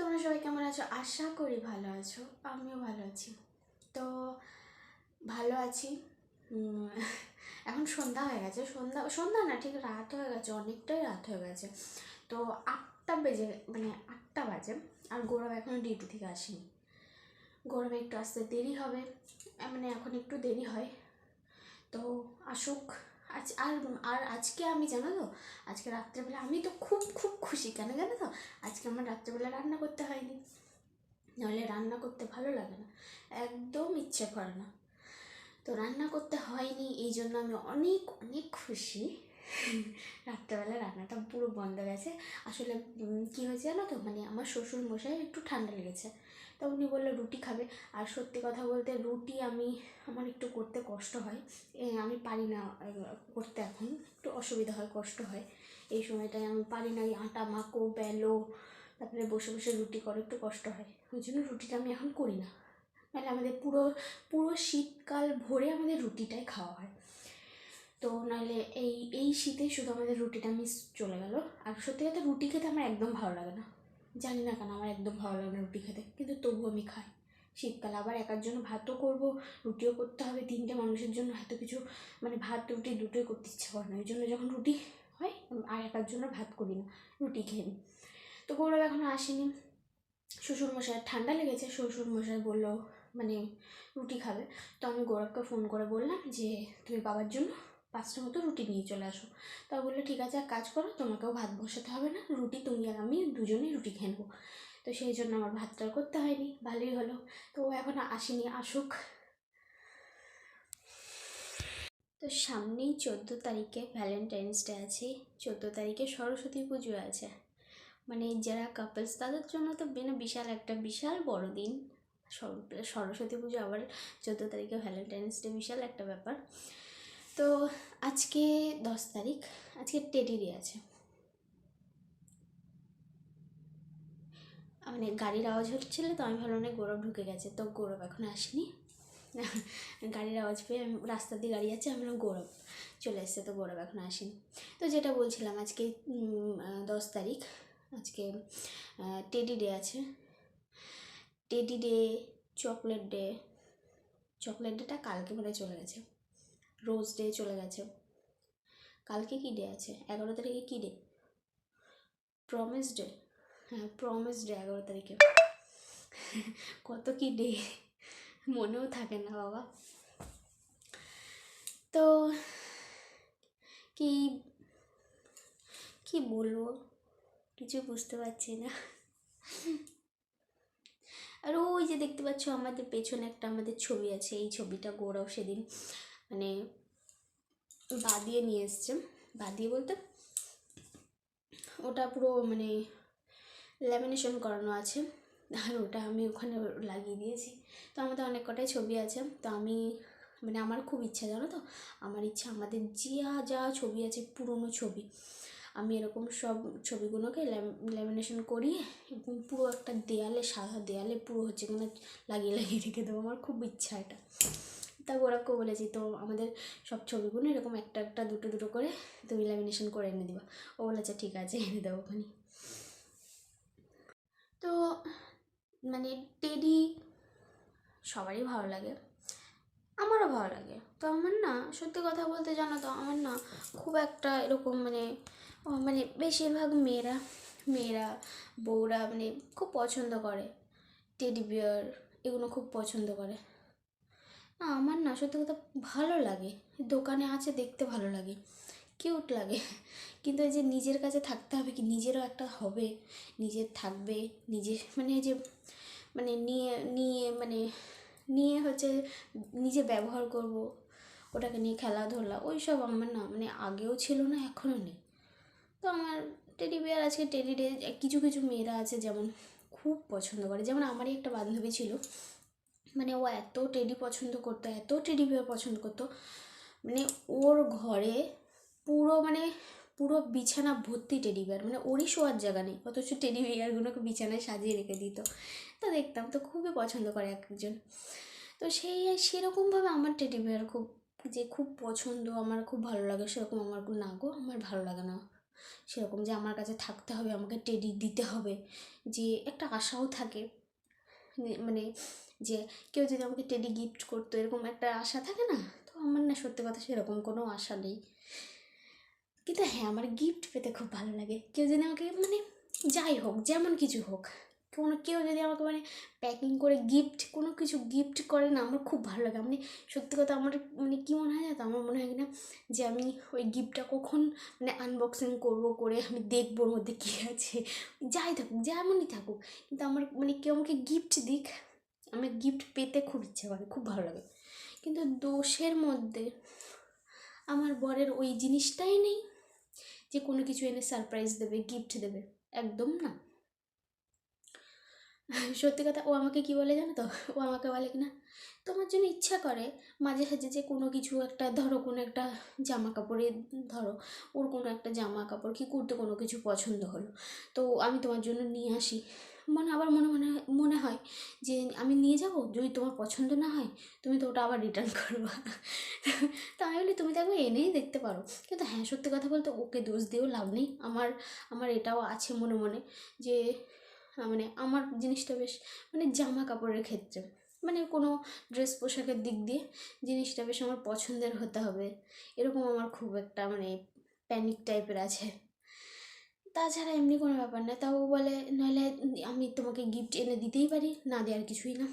তোমরা সবাই কেমন আছো? আশা করি ভালো আছো। আমিও ভালো আছি। তো ভালো আছি। এখন সন্ধ্যা হয়ে গেছে, সন্ধ্যা সন্ধ্যা না, ঠিক রাত হয়ে গেছে, অনেকটাই রাত হয়ে গেছে। তো 8টা বাজে। আর গৌরব এখনো ডিউটি থেকে আসেনি। গৌরব একটু আসতে দেরি হবে, মানে এখন একটু দেরি হয়। তো আসুক। আর আজকে আমি, জানো তো, আজকে রাত্রেবেলা আমি তো খুব খুব খুশি। কেন জানো তো? আজকে আমার রাত্রেবেলা রান্না করতে হয়নি, নাহলে রান্না করতে ভালো লাগে না, একদম ইচ্ছে করে না। তো রান্না করতে হয়নি, এই জন্য আমি অনেক অনেক খুশি। রাত্রেবেলা রান্নাটা পুরো বন্ধ গেছে। আসলে কী হয়েছে জানো তো, মানে আমার শ্বশুর মশাই একটু ঠান্ডা লেগেছে, তো উনি বললো রুটি খাবে। আর সত্যি কথা বলতে রুটি আমার একটু করতে কষ্ট হয়, আমি পারি না করতে, এখন একটু অসুবিধা হয়, কষ্ট হয়। এই সময়টায় আমি পারি না, এই আটা মাখো, বেলো, তারপরে বসে বসে রুটি করো, একটু কষ্ট হয়। ওই জন্য রুটিটা আমি এখন করি না। মানে আমাদের পুরো পুরো শীতকাল ভরে আমাদের রুটিটাই খাওয়া হয়। তো নাহলে এই শীতে শুধু আমাদের রুটিটা মিস চলে গেল। আর সত্যি কথা, রুটি খেতে আমার একদম ভালো লাগে না, জানি না কেন, আমার একদম ভালো লাগে না রুটি খেতে, কিন্তু তবু আমি খাই। শীতকালে আবার একার জন্য ভাতও করবো, রুটিও করতে হবে, 3টে মানুষের জন্য এত কিছু, মানে ভাত রুটি দুটোই করতে ইচ্ছে করে না। ওই জন্য যখন রুটি হয়, আর একার জন্য ভাত করি না, রুটি খেয়ে নিই। তো গৌরব এখনও আসেনি, শ্বশুরমশাই ঠান্ডা লেগেছে, শ্বশুরমশাই বললো মানে রুটি খাবে। তো আমি গৌরবকে ফোন করে বললাম যে তুমি বাবার জন্য 5টা মতো রুটি নিয়ে চলে আসো। তা বললো ঠিক আছে, এক কাজ করো, তোমাকেও ভাত বসাতে হবে না, রুটি তুমি আর আমি দুজনেই রুটি খেয়ে নেবো। তো সেই জন্য আমার ভাতটা করতে হয়নি, ভালোই হলো। তো ও এখন আসেনি, আসুক। তো সামনেই 14 তারিখে ভ্যালেন্টাইন্স ডে আছে, 14 তারিখে সরস্বতী পুজো আছে। মানে যারা কাপলস তাদের জন্য তো বিশাল একটা বিশাল বড় দিন। সরস্বতী পুজো, আবার 14 তারিখে ভ্যালেন্টাইন্স ডে, বিশাল একটা ব্যাপার। তো আজকে 10 তারিখ, আজকে টেডি ডে আছে। মানে গাড়ির আওয়াজ হচ্ছিল, তো আমি ভাবলাম না গৌরব ঢুকে গেছে, তো গৌরব এখন আসেনি। গাড়ির আওয়াজ পেয়ে আমি, রাস্তা দিয়ে গাড়ি আছে, আমি ভাবলাম গৌরব চলে এসছে, তো গৌরব এখন আসেনি। তো যেটা বলছিলাম, আজকে 10 তারিখ, আজকে টেডি ডে আছে। Teddy day, chocolate day, chocolate data কালকে মনে চলে গেছে, রোজ ডে চলে গেছে। কালকে কী ডে আছে? 11 তারিখে কী ডে? Promise day. হ্যাঁ, প্রমিস ডে 11 তারিখে। কত কি ডে মনেও থাকে না বাবা। তো কি কি বলবো, কিছু বুঝতে পারছি না। আর ওই যে দেখতে পাচ্ছ আমাদের পেছনে একটা আমাদের ছবি আছে, এই ছবিটা গৌরব সেদিন মানে বাদিয়ে নিয়ে এসছে। বাদিয়ে বলতে ওটা পুরো মানে ল্যামিনেশন করানো আছে, আর ওটা আমি ওখানে লাগিয়ে দিয়েছি। তো আমাদের অনেক কটাই ছবি আছে। তো আমি মানে আমার খুব ইচ্ছা, জানো তো, আমার ইচ্ছা আমাদের যা যা ছবি আছে, পুরনো ছবি, আমি এরকম সব ছবিগুলোকে ল্যামিনেশন করিয়ে এবং পুরো একটা দেয়ালে, সাদা দেয়ালে পুরো হচ্ছে কিনা লাগিয়ে লাগিয়ে রেখে দেবো, আমার খুব ইচ্ছা এটা। তা ওরাকেও বলেছি, তো আমাদের সব ছবিগুলো এরকম একটা একটা দুটো দুটো করে তুমি ল্যামিনেশন করে এনে দিবা। ও বলেছে ঠিক আছে, এনে দেবো ওখানে। তো মানে টেডি সবারই ভালো লাগে, আমারও ভালো লাগে। তো আমার না, সত্যি কথা বলতে জানো তো, আমার না খুব একটা এরকম মানে বেশিরভাগ মেয়েরা বউরা মানে খুব পছন্দ করে টেডি বিয়ার, এগুলো খুব পছন্দ করে। না আমার না সত্যি কথা ভালো লাগে, দোকানে আছে দেখতে ভালো লাগে, কিউট লাগে, কিন্তু এই যে নিজের কাছে থাকতে হবে, কি নিজেরও একটা হবে, নিজের থাকবে, নিজের মানে এই যে মানে নিয়ে নিয়ে মানে নিয়ে হচ্ছে নিজে ব্যবহার করব, ওটাকে নিয়ে খেলাধুলা, ওই সব আমার না মানে আগেও ছিল না, এখনও নেই। তো আমার টেডি বিয়ার আছে, টেডি ডে, কিছু কিছু মেয়েরা আছে যেমন খুব পছন্দ করে, যেমন আমারই একটা বান্ধবী ছিল, মানে ও এত টেডি পছন্দ করতো, এত টেডি বিয়ার পছন্দ করতো, মানে ওর ঘরে পুরো মানে পুরো বিছানা ভর্তি টেডি বিয়ার, মানে ওরই শোয়ার জায়গা নেই, অথচ টেডি বিয়ারগুলোকে বিছানায় সাজিয়ে রেখে দিত। তো দেখতাম, তো খুবই পছন্দ করে একজন। তো সেরকমভাবে আমার টেডি বিয়ার খুব, যে খুব পছন্দ, আমার খুব ভালো লাগে সেরকম আমার না গো, আমার ভালো লাগে না। সেরকম যে আমার কাছে থাকতে হবে, আমাকে টেডি দিতে হবে, যে একটা আশাও থাকে, মানে যে কেউ যদি আমাকে টেডি গিফট করতো এরকম একটা আশা থাকে না। তো আমার না সত্যি কথা সেরকম কোনো আশা নেই, কিন্তু হ্যাঁ আমার গিফট পেতে খুব ভালো লাগে। কেউ যদি আমাকে মানে যাই হোক যেমন কিছু হোক, কেউ যদি আমাকে মানে প্যাকিং করে কোনো কিছু গিফট করে না, আমার খুব ভালো লাগে। মানে সত্যি কথা আমার মানে কী মনে হয় জানো তো, আমার মনে হয় কিনা যে আমি ওই গিফটটা কখন মানে আনবক্সিং করে আমি দেখবো ওর মধ্যে কী আছে, যাই থাকুক যেমনই থাকুক, কিন্তু আমার মানে কেউ আমাকে গিফট দিক, আমার গিফট পেতে খুব ইচ্ছা করে, খুব ভালো লাগে। কিন্তু দোষের মধ্যে আমার বরের ওই জিনিসটাই নেই যে কোনো কিছু এনে সারপ্রাইজ দেবে, গিফট দেবে, একদম না। সত্যি কথা, ও আমাকে কি বলে জানো তো, ও আমাকে বলে কিনা তোমার জন্য ইচ্ছা করে মাঝে সাঝে যে কোনো কিছু একটা ধরো, কোনো একটা জামা কাপড়ে ধরো ওর কোনো একটা জামা কাপড় কি কুর্তি কোনো কিছু পছন্দ হলো, তো আমি তোমার জন্য নিয়ে আসি, আবার মনে হয় যে আমি নিয়ে যাব, যদি তোমার পছন্দ না হয় তুমি তো ওটা আবার রিটার্ন করবা। তো আমি বলি তুমি তো একবার এনেই দেখতে পারো। কিন্তু হ্যাঁ সত্যি কথা বলতে ওকে দোষ দিয়েও লাভ নেই, আমার এটাও আছে মনে মনে যে মানে আমার জিনিসটা বেশ মানে জামা কাপড়ের ক্ষেত্রে মানে কোনো ড্রেস পোশাকের দিক দিয়ে জিনিসটা বেশ আমার পছন্দের হতে হবে, এরকম আমার খুব একটা মানে প্যানিক টাইপের আছে। তাছাড়া এমনি কোনো ব্যাপার না। তাও বলে নাহলে আমি তোমাকে গিফট এনে দিতেই পারি, না দেওয়ার কিছুই না।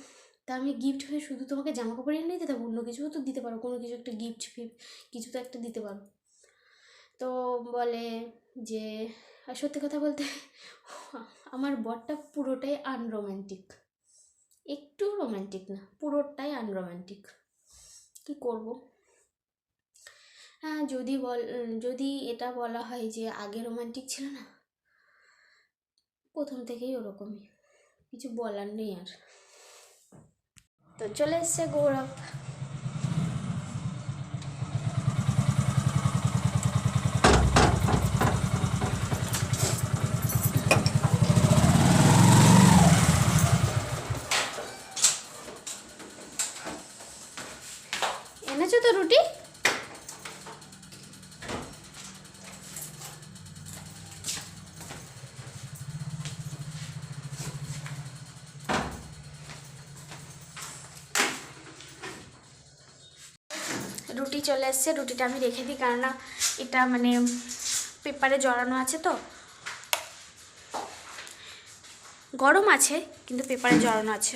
তা আমি গিফট হয়ে শুধু তোমাকে জামা কাপড় এনে দিতে পারবো, অন্য কিছুও তো দিতে পারো, কোনো কিছু একটা গিফট ফিফট কিছু তো একটা দিতে পারো। তো বলে যে, আর সত্যি কথা বলতে আমার বরটা পুরোটাই আনরোম্যান্টিক, একটু রোম্যান্টিক না, পুরোটাই আনরোম্যান্টিক। কী করব? হ্যাঁ যদি এটা বলা হয় যে আগে রোম্যান্টিক ছিল না, প্রথম থেকেই ওরকমই, কিছু বলার নেই আর। তো চলে এসছে গৌরব। এনেছো তো রুটি? রুটি চলে এসছে, রুটিটা আমি রেখে দিই, কারণ এটা মানে পেপারে জড়ানো আছে তো, গরম আছে কিন্তু পেপারে জড়ানো আছে।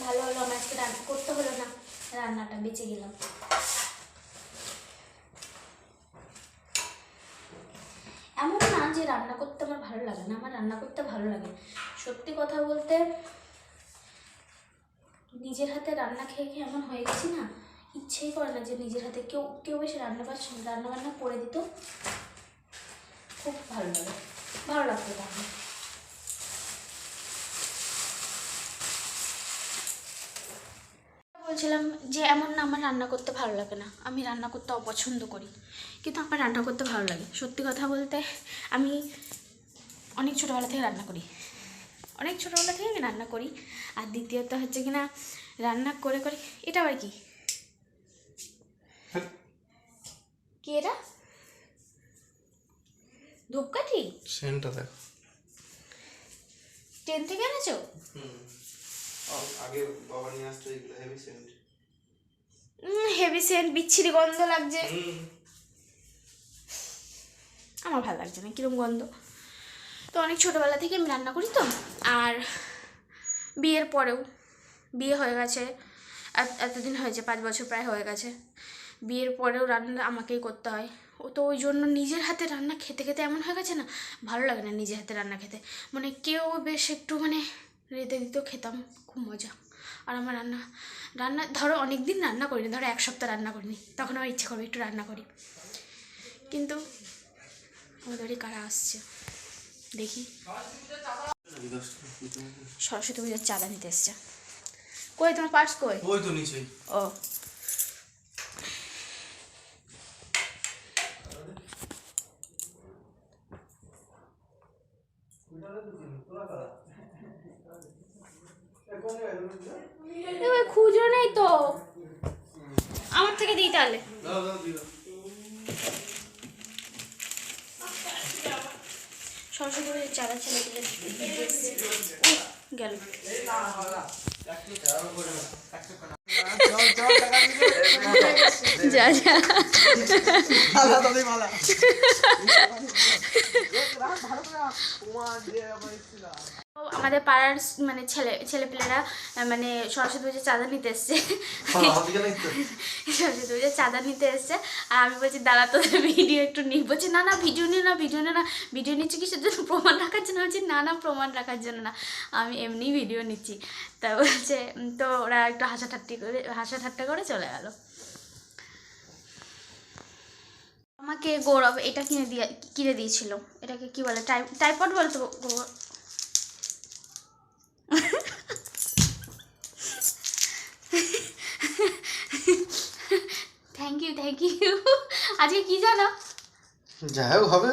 ভালো হলো আমার আজকে রান্না করতে হলো না, রান্নাটা বেঁচে গেলাম। এমন না যে রান্না করতে আমার ভালো লাগে না, আমার রান্না করতে ভালো লাগে। সত্যি কথা বলতে নিজের হাতে রান্না খেয়ে খেয়ে এমন হয়ে গেছি না, ইচ্ছেই করে না যে নিজের হাতে কেউ বেশি রান্না বান্না করে দিত, খুব ভালো লাগতো তখন। বলছিলাম যে এমন না আমার রান্না করতে ভালো লাগে না, আমি রান্না করতে অপছন্দ করি, কিন্তু আমার রান্না করতে ভালো লাগে। সত্যি কথা বলতে আমি অনেক ছোটোবেলা থেকে রান্না করি, আর দ্বিতীয়ত হচ্ছে কিনা রান্না করে করে এটা আবার কি এটা ধূপকাঠি সেন্টটা দেখো, ট্রেন থেকে এনেছো? আগে বাবা নিয়ে আসতো এগুলো হেভি সেন্ট। হেভি সেন্ট, বিচ্ছিরি গন্ধ লাগছে, আমার ভালো লাগছে না, কিরম গন্ধ। তো অনেক ছোটোবেলা থেকে আমি রান্না করি তো, আর বিয়ের পরেও, বিয়ে হয়ে গেছে এতদিন হয়েছে, 5 বছর প্রায় হয়ে গেছে, বিয়ের পরেও রান্না আমাকেই করতে হয়। তো ওই জন্য নিজের হাতে রান্না খেতে খেতে এমন হয়ে গেছে না, ভালো লাগে না নিজের হাতে রান্না খেতে, মানে কেউ বেশ একটু মানে রেঁধে দিতেও খেতাম, খুব মজা। আর আমার রান্না ধরো অনেক দিন রান্না করিনি, ধরো 1 সপ্তাহ রান্না করিনি, তখন আমার ইচ্ছে করবে একটু রান্না করি। কিন্তু আমাদের বাড়ি কারা আসছে দেখি, সরস্বতী পুজোর চাঁদা নিতে এসছে। কই তোমার পার্স কই? ওই তো নিচেই। ও এবার খুচরো নেই তো, আমার থেকে দিই তাহলে। সরস্বতী চারা ছেলেগুলো গেল। যা যা আমাদের পাড়ার মানে ছেলেপেলেরা মানে সরস্বতী পুজোর চাঁদা নিতে এসছে। সরস্বতী পুজোর চাঁদা নিতে এসছে আর আমি বলছি দাঁড়া তোদের ভিডিও একটু নিই। বলছি না না ভিডিও নিয়ে না, ভিডিও নিয়ে না, ভিডিও নিচ্ছি কিসের জন্য, প্রমাণ রাখার জন্য? বলছি না না প্রমাণ রাখার জন্য না, আমি এমনি ভিডিও নিচ্ছি। তা বলছে, তো ওরা একটু হাসা ঠাট্টা করে চলে গেল। আমাকে গৌরব এটা কিনে দিয়েছিল, এটাকে কি বলে, টাইপড বলে তো। Thank you. আজকে কি জানো, যাই হোক হবে,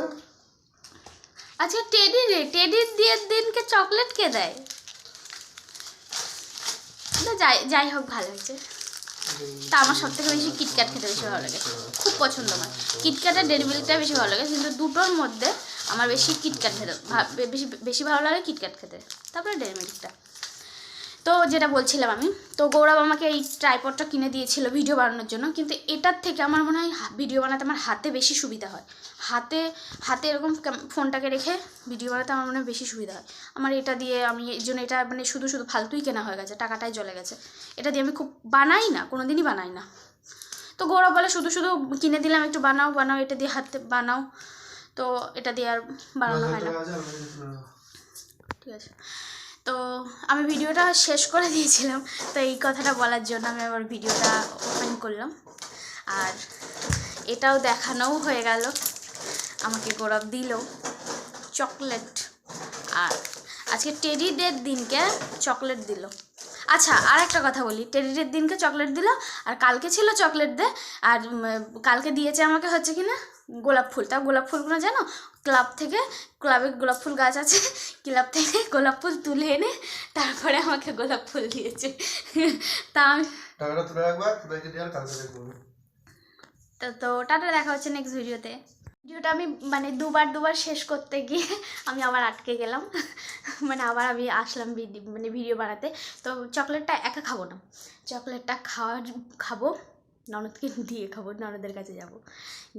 আজকে টেডির দিয়ের দিনকে চকলেট কে দেয়? যাই হোক ভালো হয়েছে। তা আমার সব থেকে বেশি কিটক্যাট খেতে বেশি ভালো লাগে, খুব পছন্দ আমার। কিটক্যাট আর ডেয়ারি মিল্কটা বেশি ভালো লাগে, কিন্তু দুটোর মধ্যে আমার বেশি কিটক্যাট খেতে বেশি ভালো লাগে, কিটক্যাট খেতে, তারপরে ডেয়ারি মিল্কটা। তো যেটা বলছিলাম আমি, তো গৌরব আমাকে এই ট্রাইপডটা কিনে দিয়েছিল ভিডিও বানানোর জন্য, কিন্তু এটার থেকে আমার মনে হয় ভিডিও বানাতে আমার হাতে বেশি সুবিধা হয়। হাতে এরকম ফোনটাকে রেখে ভিডিও বানাতে আমার মনে হয় বেশি সুবিধা হয়। আমার এটা দিয়ে আমি এই জন্য এটা মানে শুধু ফালতুই কেনা হয়ে গেছে, টাকাটাই চলে গেছে। এটা দিয়ে আমি খুব বানাই না, কোনো দিনই বানাই না। তো গৌরব বলে শুধু কিনে দিলাম, একটু বানাও, এটা দিয়ে হাতে বানাও। তো এটা দিয়ে আর বানানো হয় না। ঠিক আছে, তো আমি ভিডিওটা শেষ করে দিয়েছিলাম, তো এই কথাটা বলার জন্য আমি আবার ভিডিওটা ওপেন করলাম। আর এটাও দেখানোও হয়ে গেল, আমাকে গৌরব দিল চকলেট। আর আজকে টেডি ডের দিনকে চকলেট দিল। আচ্ছা আর একটা কথা বলি, টেডি ডের দিনকে চকলেট দিল, আর কালকে ছিল চকলেট ডে, আর কালকে দিয়েছে আমাকে হচ্ছে কি না গোলাপ ফুল। তাও গোলাপ ফুলগুলো জানো, ক্লাবে গোলাপ ফুল গাছ আছে, ক্লাব থেকে গোলাপ ফুল তুলে এনে তারপরে আমাকে গোলাপ ফুল দিয়েছে। তা আমি তো টাটা, দেখা হচ্ছে নেক্সট ভিডিওতে। ভিডিওটা আমি মানে দুবার শেষ করতে গিয়ে আমি আবার আটকে গেলাম, মানে আবার আমি আসলাম ভিডিও বানাতে। তো চকলেটটা একা খাবো না, চকলেটটা খাবো ননদকে দিয়ে খাবো, ননদের কাছে যাব,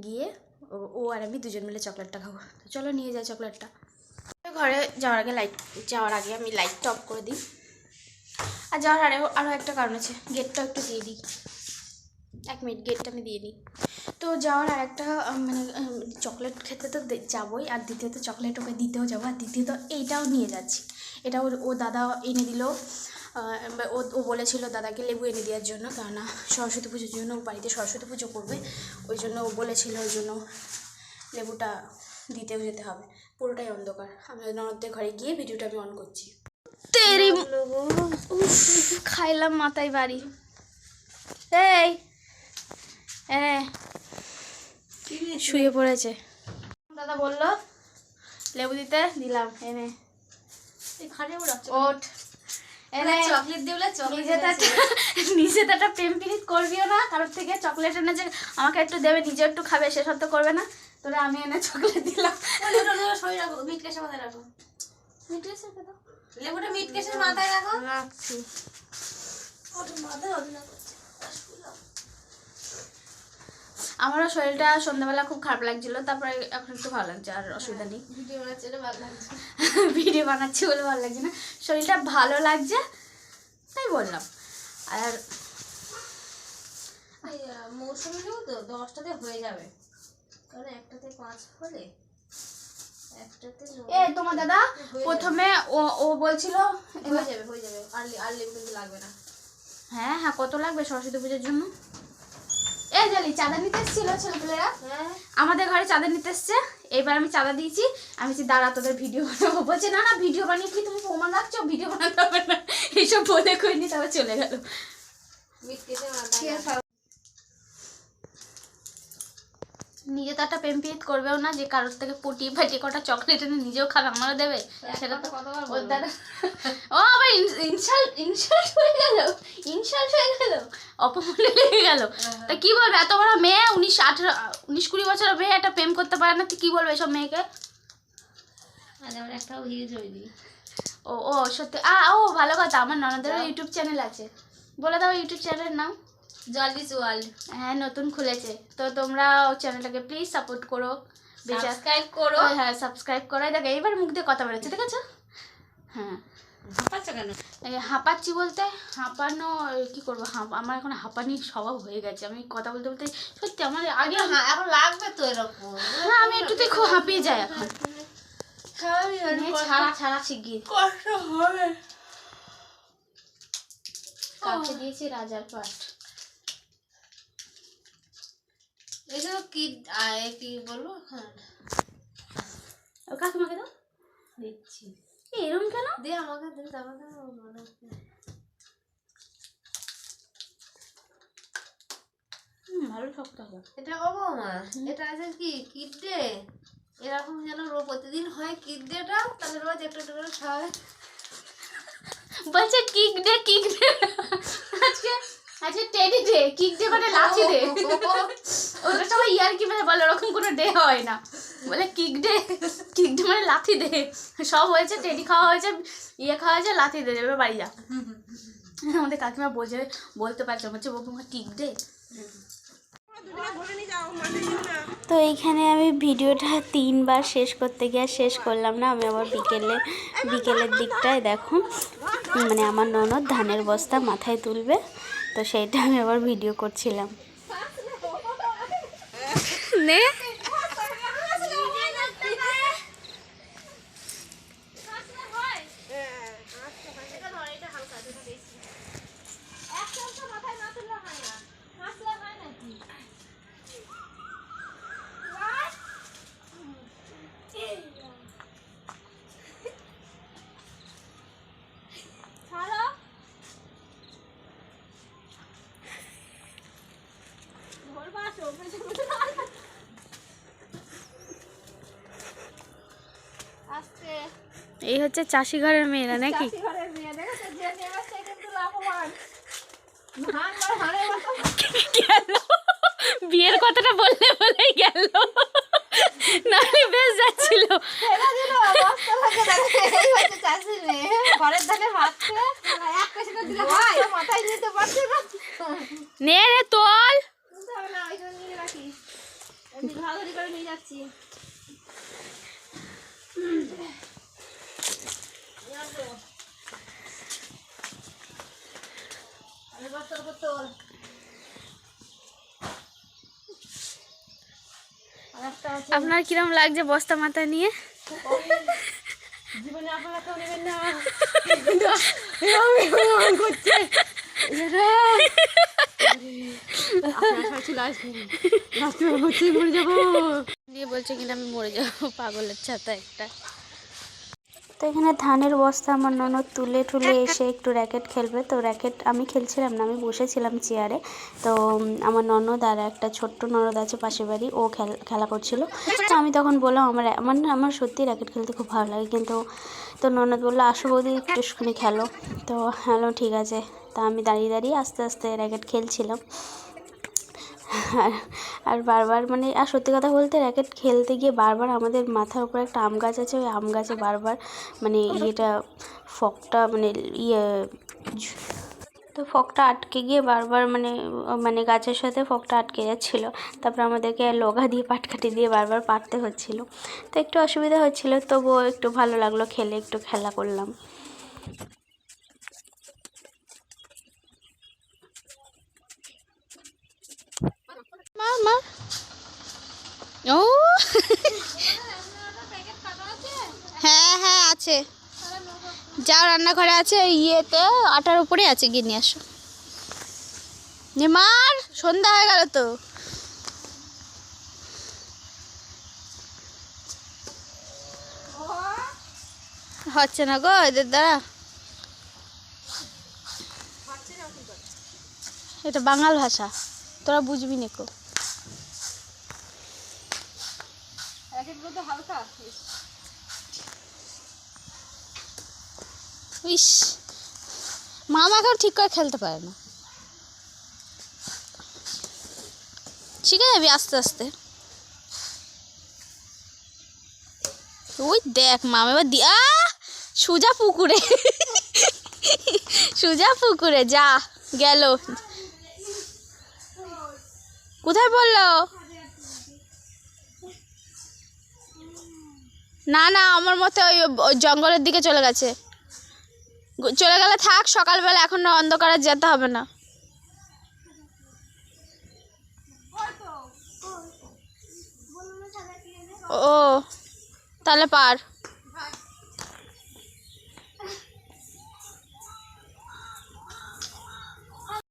গিয়ে ও আর আমি দুজন মিলে চকলেটটা খাবো। তো চলো নিয়ে যাই চকলেটটা। ঘরে যাওয়ার আগে আমি লাইটটা অফ করে দিই। আর যাওয়ার আরও একটা কারণ আছে, গেটটা একটু দিয়ে দিই। 1 মিনিট, গেটটা আমি দিয়ে দিই। তো যাওয়ার আর একটা মানে চকলেট খেতে তো যাবোই, আর দ্বিতীয়ত চকলেট ওকে দিতেও যাবো, আর দ্বিতীয়ত এইটাও নিয়ে যাচ্ছি। এটা ও দাদা এনে দিল, ও বলেছিল দাদাকে লেবু এনে দেওয়ার জন্য, কেননা সরস্বতী পুজোর জন্য বাড়িতে সরস্বতী পুজো করবে, ওই জন্য ও বলেছিল, ওই জন্য লেবুটা দিতেও যেতে হবে। পুরোটাই অন্ধকার, আমি ননদদের ঘরে গিয়ে ভিডিওটা আমি অন করছি। তেরি খাইলাম মাথায় বাড়ি। এই শুয়ে পড়েছে, দাদা বললো লেবু দিতে, দিলাম এনে। ওঠ নিজে তো একটা প্রেম পিরিত করবিও না কারোর থেকে, চকলেট এনে যে আমাকে একটু দেবে, নিজে একটু খাবে, সে সব তো করবে না। তোরা আমি এনে চকলেট দিলাম। মিট কেসের মাথায় রাখো, লেবুটা মিট কেসের মাথায় রাখো। রাখছি। আমারও শরীরটা সন্ধ্যাবেলা খুব খারাপ লাগছিল, তারপরে এখন একটু ভালো লাগছে, আর অসুবিধা নেই। ভিডিও বানাচ্ছি বলে ভালো লাগছে না, শরীরটা ভালো লাগছে তাই বললাম। আর মৌসুমি লেবু তো 10টাতে হয়ে যাবে, কারণ 1টাতে 5 হলে 1টাতে। তোমার দাদা প্রথমে ও বলছিল হয়ে যাবে আর লেবু কিন্তু লাগবে না। হ্যাঁ কত লাগবে সরস্বতী পুজোর জন্য? জানি চাঁদা নিতে এসেছিল ছেলেপেলেরা, আমাদের ঘরে চাঁদা নিতে এসছে। এবার আমি চাঁদা দিয়েছি, আমি দাঁড়া তোদের ভিডিও বানাবো। বলছে না ভিডিও বানিয়ে কি তুমি প্রমাণ রাখছো, ভিডিও বানাতে হবে না, এইসব বলে করিনি, তারপর চলে গেল। নিজে তো একটা প্রেম পিরিত করবেও না যে কারোর থেকে পটিয়ে ফাটিয়ে কটা চকলেট এনে নিজেও খাবে আমারও দেবে, সেটা তো ওর দাদা। ও আবার ইনসাল্ট হয়ে গেল, অপমানে লেগে গেল। তা কি বলবে, এত বড় মেয়ে 19-20 বছরের মেয়ে একটা প্রেম করতে পারে না, তুই কি বলবে এসব মেয়েকে? আমার একটাও ভিউজ হয়নি। ও সত্যি। ও ভালো কথা, আমার ননদেরও ইউটিউব চ্যানেল আছে, বলে দাও ইউটিউব চ্যানেলের নাম। জলবিস ওয়ার্ল্ড। হ্যাঁ, নতুন খুলেছে, তো তোমরা চ্যানেলটাকে প্লিজ সাপোর্ট করো, সাবস্ক্রাইব করো। হ্যাঁ সাবস্ক্রাইব করো। দেখো এইবার মুখ দিয়ে কথা বেরোচ্ছে, ঠিক আছে? হ্যাঁ, হাঁপাচ্ছ কেন? এই হাঁপাচ্ছি বলতে হাঁপানো কি করবো, আমার এখন হাঁপানি স্বভাব হয়ে গেছে। আমি কথা বলতে বলতে সত্যি আমার আগে এখন লাগবে তো এরকম। হ্যাঁ, আমি একটুতে খুব হাঁপিয়ে যাই এখন। ছাড়া শিগগির কষ্ট হবে। কাছে দিয়েছি রাজার পাট। এগুলো কি বলবো? হ্যাঁ ও কাকিমাকে দাও, দিচ্ছি। এরকম কেন? দে আমাকে, দে আমাকে। ভালো শক্ত হবে এটা বাবা মা, এটা আছে কি কিড ডে, এরকম যেন প্রতিদিন হয় কিড ডেটা, তাহলে রোজ একটু একটু করে খাওয়াবে। বলছে কিক ডে আজকে আজকে টেডি ডে, কিক ডে মানে লাথি ডে। ওটা সবাই ইয়ার্কি মেরে বলে, ওরকম কোনো ডে হয় না, বলে কিক ডে মানে লাথি ডে। সব হয়েছে, টেডি খাওয়া হয়েছে, খাওয়া হয়েছে, লাথি ডে, এবার বাড়ি যা। আমাদের কাকিমা বলতে পারছে, বলছে বাবু কিক ডে। তো এইখানে আমি ভিডিওটা 3বার শেষ করতে গিয়ে শেষ করলাম না। আমি আবার বিকেলের দিকটায় দেখো, মানে আমার ননদ ধানের বস্তা মাথায় তুলবে, তো সেইটা আমি আবার ভিডিও করছিলাম। নে এই হচ্ছে চাষি ঘরের মেয়েরা নাকি? বিয়ের কথাটা বলেই গেল, নাহলে বেশ যাচ্ছিল। নে রে তোল, নিয়ে যাচ্ছি। আপনার কিরম লাগছে বস্তা মাথায় নিয়ে? জীবনে আপনারা কেউ নেবেন না। বলছে কিনা আমি মরে যাবো, পাগলের ছাতা একটা। তো এখানে ধানের বস্তা আমার ননদ তুলে এসে একটু র্যাকেট খেলবে, তো র্যাকেট আমি খেলছিলাম না, আমি বসেছিলাম চেয়ারে। তো আমার ননদ আর একটা ছোট্ট ননদ আছে পাশের বাড়ি, ও খেলা করছিল। তো আমি তখন বললাম আমার সত্যি র্যাকেট খেলতে খুব ভালো লাগে, কিন্তু তো ননদ বললো আসো বৌদি একটুখানি খেলো। তো হ্যালো ঠিক আছে, তা আমি দাঁড়িয়ে আস্তে আস্তে র্যাকেট খেলছিলাম। আর বারবার মানে, আর সত্যি কথা বলতে র্যাকেট খেলতে গিয়ে বারবার আমাদের মাথার উপরে একটা আম গাছ আছে, ওই আম গাছে বারবার মানে ফকটা মানে তো ফকটা আটকে গিয়ে বারবার মানে গাছের সাথে ফকটা আটকে যাচ্ছিল। তারপর আমাদেরকে লগা দিয়ে পাটকাঠি দিয়ে বারবার পারতে হচ্ছিল, তো একটু অসুবিধা হচ্ছিল, তবুও একটু ভালো লাগলো খেলে, একটু খেলা করলাম। মা ও হ্যাঁ আছে, যাও রান্নাঘরে আছে, ইয়েতে আটার উপরে আছে, গিয়ে নিয়ে আসো। নিমার সন্ধ্যা হয়ে গেল তো। হচ্ছে না গো এদের দ্বারা, এটা বাঙাল ভাষা, তোরা বুঝবি না কো। র্যাকেটগুলো তো হালকা। ইস, মা আমাকেও ঠিক করে খেলতে পারে না। শিখে যাবি আস্তে আস্তে। ওই দেখ মামা এবার দিয়া সুজা পুকুরে, সুজা পুকুরে যা গেল। কোথায় বললো? না না, আমার মতে ওই জঙ্গলের দিকে চলে গেছে। চলে গেলে থাক, সকালবেলা এখন অন্ধকারে যেতে হবে না। ও তাহলে পার।